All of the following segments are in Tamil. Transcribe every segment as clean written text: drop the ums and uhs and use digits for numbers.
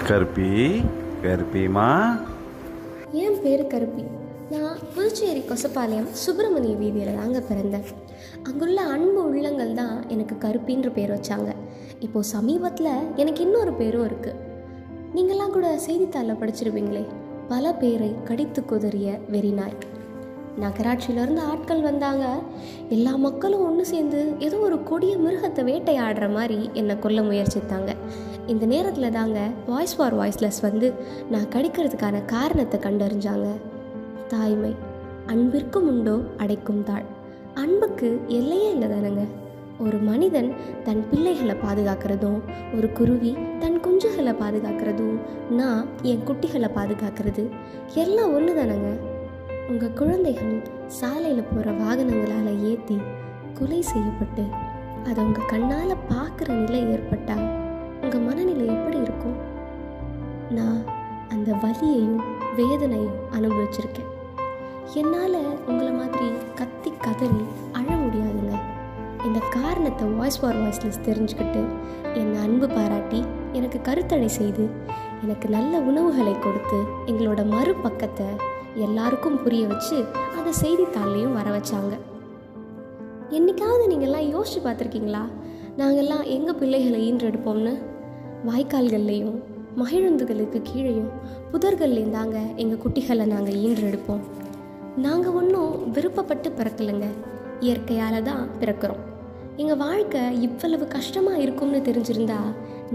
கருப்பி, கருப்பிமா. என் பேர் கருப்பி. நான் புதுச்சேரி கொசப்பாளையம் சுப்பிரமணிய வீதியில் தாங்க பிறந்தேன். அங்குள்ள அன்பு உள்ளங்கள் தான் எனக்கு கருப்பின்ற பேர் வச்சாங்க. இப்போது சமீபத்தில் எனக்கு இன்னொரு பேரும் இருக்குது. நீங்களாம் கூட செய்தித்தாளில் படிச்சிருப்பீங்களே, பல பேரை கடித்து குதறிய வெறிநாய். நகராட்சியிலேருந்து ஆட்கள் வந்தாங்க. எல்லா மக்களும் ஒன்று சேர்ந்து ஏதோ ஒரு கொடிய மிருகத்தை வேட்டையாடுற மாதிரி என்னை கொல்ல முயற்சித்தாங்க. இந்த நேரத்தில் தாங்க வாய்ஸ் ஃபார் வாய்ஸ்லெஸ் வந்து நான் கடிக்கிறதுக்கான காரணத்தை கண்டறிஞ்சாங்க. தாய்மை, அன்பிற்கும் உண்டோ அடைக்கும் தாழ். அன்புக்கு எல்லையே இல்லை தானுங்க. ஒரு மனிதன் தன் பிள்ளைகளை பாதுகாக்கிறதும், ஒரு குருவி தன் குஞ்சுகளை பாதுகாக்கிறதும், நான் என் குட்டிகளை பாதுகாக்கிறது எல்லாம் ஒன்று தானங்க. உங்கள் குழந்தைகள் சாலையில் போகிற வாகனங்களால் ஏற்றி கொலை செய்யப்பட்டு அதை உங்கள் கண்ணால் பார்க்குற நிலை ஏற்பட்டால் உங்கள் மனநிலை எப்படி இருக்கும்? நான் அந்த வலியையும் வேதனையும் அனுபவிச்சிருக்கேன். என்னால் உங்களை மாதிரி கத்தி கதறி அழ முடியாதுங்க. இந்த காரணத்தை வாய்ஸ் ஃபார் வாய்ஸ்லெஸ் தெரிஞ்சுக்கிட்டு என்னை அன்பு பாராட்டி எனக்கு கருத்தடை செய்து எனக்கு நல்ல உணவுகளை கொடுத்து எங்களோட மறுபக்கத்தை எல்லாருக்கும் புரிய வச்சு அதை செய்தித்தாள்லையும் வர வச்சாங்க. என்றைக்காவது நீங்கள்லாம் யோசிச்சு பார்த்துருக்கீங்களா? நாங்கள்லாம் எங்கள் பிள்ளைகளை ஈன்றெடுப்போம்னு. வாய்க்கால்கள்லேயும் மகிழுந்துகளுக்கு கீழேயும் புதர்கள்லேயும் தாங்க எங்கள் குட்டிகளை நாங்கள் ஈன்றெடுப்போம். நாங்கள் ஒன்றும் விருப்பப்பட்டு பிறக்கலைங்க, இயற்கையால் தான் பிறக்கிறோம். எங்கள் வாழ்க்கை இவ்வளவு கஷ்டமாக இருக்கும்னு தெரிஞ்சிருந்தா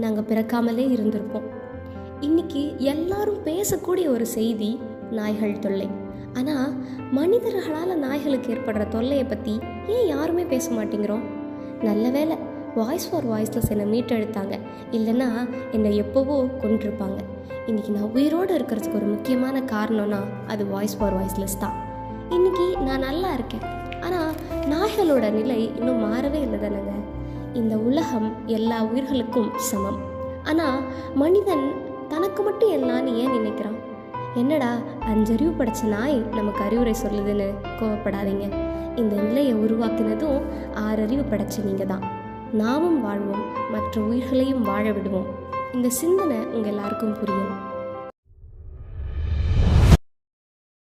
நாங்கள் பிறக்காமலே இருந்திருப்போம். இன்றைக்கி எல்லாரும் பேசக்கூடிய ஒரு செய்தி நாய்கள் தொல்லை. ஆனால் மனிதர்களால் நாய்களுக்கு ஏற்படுற தொல்லையை பற்றி ஏன் யாருமே பேச மாட்டேங்கிறோம்? நல்ல வேலை வாய்ஸ் ஃபார் வாய்ஸ்லெஸ் என்னை மீட்டெடுத்தாங்க. இல்லைன்னா என்னை எப்போவோ கொண்டிருப்பாங்க. இன்றைக்கி நான் உயிரோடு இருக்கிறதுக்கு ஒரு முக்கியமான காரணம்னா அது வாய்ஸ் ஃபார் வாய்ஸ்லெஸ் தான். இன்றைக்கி நான் நல்லா இருக்கேன். ஆனால் நாய்களோட நிலை இன்னும் மாறவே இல்லை தானேங்க. இந்த உலகம் எல்லா உயிர்களுக்கும் சமம். ஆனால் மனிதன் தனக்கு மட்டும் எல்லான்னு ஏன் நினைக்கிறான்? என்னடா 5 அறிவு படைச்ச நாய் நமக்கு அறிவுரை சொல்லுதுன்னு கோவப்படாதீங்க. இந்த நிலையை உருவாக்கினதும் 6 அறிவு படைச்ச நீங்கள் தான். நாமும் வாழ்வோம், மற்ற உயிர்களையும் வாழ விடுவோம். இந்த சிந்தனை உங்கள் எல்லாருக்கும் புரியணும்.